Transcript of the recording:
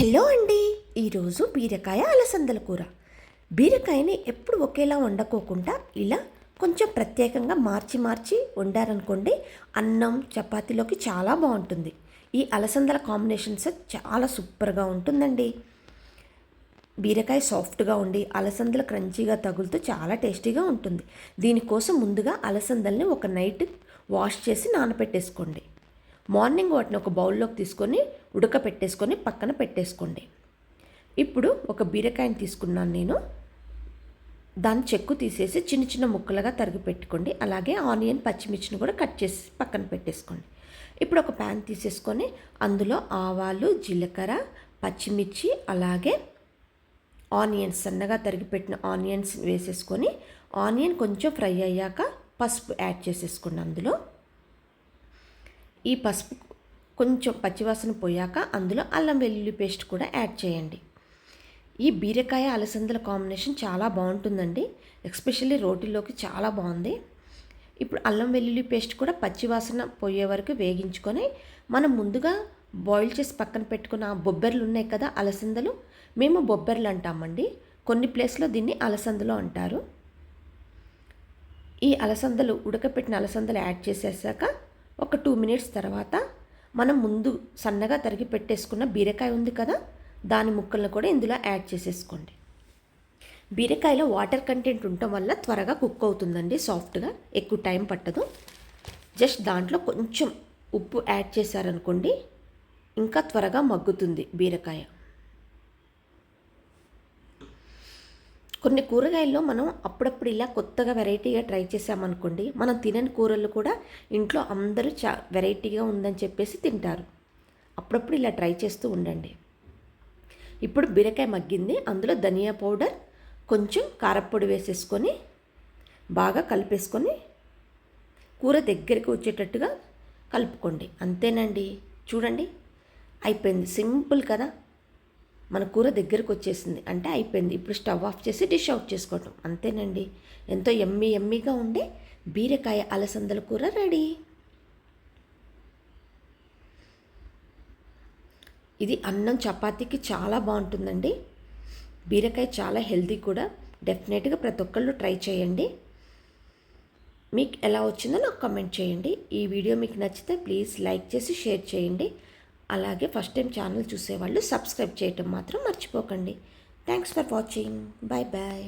Hello అండి. ఈరోజు బీరకాయ అలసందల కూర. బీరకాయని ఎప్పుడు ఒకేలా వండుకోకుండా ఇలా కొంచెం ప్రత్యేకంగా మార్చి మార్చి వండారనుకోండి, అన్నం చపాతీలోకి చాలా బాగుంటుంది. ఈ అలసందల కాంబినేషన్స్ చాలా సూపర్గా ఉంటుందండి. బీరకాయ సాఫ్ట్గా ఉండి అలసందలు క్రంచీగా తగులుతూ చాలా టేస్టీగా ఉంటుంది. దీనికోసం ముందుగా అలసందల్ని ఒక నైట్ వాష్ చేసి నానబెట్టేసుకోండి. మార్నింగ్ వాటిని ఒక బౌల్లోకి తీసుకొని ఉడకపెట్టేసుకొని పక్కన పెట్టేసుకోండి. ఇప్పుడు ఒక బీరకాయని తీసుకున్నాను నేను. దాని చెక్కు తీసేసి చిన్న చిన్న ముక్కలుగా తరిగి పెట్టుకోండి. అలాగే ఆనియన్ పచ్చిమిర్చిని కూడా కట్ చేసి పక్కన పెట్టేసుకోండి. ఇప్పుడు ఒక ప్యాన్ తీసేసుకొని అందులో ఆవాలు, జీలకర్ర, పచ్చిమిర్చి, అలాగే ఆనియన్స్ సన్నగా తరిగి పెట్టిన ఆనియన్స్ వేసేసుకొని ఆనియన్ కొంచెం ఫ్రై అయ్యాక పసుపు యాడ్ చేసేసుకోండి. అందులో ఈ పసుపు కొంచెం పచ్చివాసన పోయాక అందులో అల్లం వెల్లుల్లి పేస్ట్ కూడా యాడ్ చేయండి. ఈ బీరకాయ అలసందల కాంబినేషన్ చాలా బాగుంటుందండి. ఎస్పెషల్లీ రోటీలోకి చాలా బాగుంది. ఇప్పుడు అల్లం వెల్లుల్లి పేస్ట్ కూడా పచ్చివాసన పోయే వరకు వేగించుకొని మనం ముందుగా బాయిల్ చేసి పక్కన పెట్టుకున్న బొబ్బెర్లు ఉన్నాయి కదా, అలసందలు. మేము బొబ్బెర్లు అంటామండి, కొన్ని ప్లేస్లో దీన్ని అలసందలు అంటారు. ఈ అలసందలు ఉడకపెట్టిన అలసందలు యాడ్ చేసేసాక ఒక 2 మినిట్స్ తర్వాత మనం ముందు సన్నగా తరిగి పెట్టేసుకున్న బీరకాయ ఉంది కదా, దాని ముక్కలను కూడా ఇందులో యాడ్ చేసేసుకోండి. బీరకాయలో వాటర్ కంటెంట్ ఉండటం వల్ల త్వరగా కుక్ అవుతుందండి, సాఫ్ట్గా, ఎక్కువ టైం పట్టదు. జస్ట్ దాంట్లో కొంచెం ఉప్పు యాడ్ చేశారనుకోండి, ఇంకా త్వరగా మగ్గుతుంది బీరకాయ. కొన్ని కూరగాయల్లో మనం అప్పుడప్పుడు ఇలా కొత్తగా వెరైటీగా ట్రై చేసామనుకోండి, మనం తినని కూరలు కూడా ఇంట్లో అందరూ వెరైటీగా ఉందని చెప్పేసి తింటారు. అప్పుడప్పుడు ఇలా ట్రై చేస్తూ ఉండండి. ఇప్పుడు బీరకాయ మగ్గింది. అందులో ధనియా పౌడర్, కొంచెం కారప్పొడి వేసేసుకొని బాగా కలిపేసుకొని కూర దగ్గరికి వచ్చేటట్టుగా కలుపుకోండి. అంతేనండి, చూడండి అయిపోయింది. సింపుల్ కదా, మన కూర దగ్గరకు వచ్చేసింది అంటే అయిపోయింది. ఇప్పుడు స్టవ్ ఆఫ్ చేసి డిష్ అవుట్ చేసుకోవటం, అంతేనండి. ఎంతో ఎమ్మీగా ఉండే బీరకాయ అలసందల కూర రెడీ. ఇది అన్నం చపాతీకి చాలా బాగుంటుందండి. బీరకాయ చాలా హెల్తీ కూడా. డెఫినెట్గా ప్రతి ఒక్కళ్ళు ట్రై చేయండి. మీకు ఎలా వచ్చిందో నాకు కామెంట్ చేయండి. ఈ వీడియో మీకు నచ్చితే ప్లీజ్ లైక్ చేసి షేర్ చేయండి. అలాగే ఫస్ట్ టైం ఛానల్ చూసేవాళ్ళు సబ్స్క్రైబ్ చేయటం మాత్రం మర్చిపోకండి. Thanks for watching. Bye bye.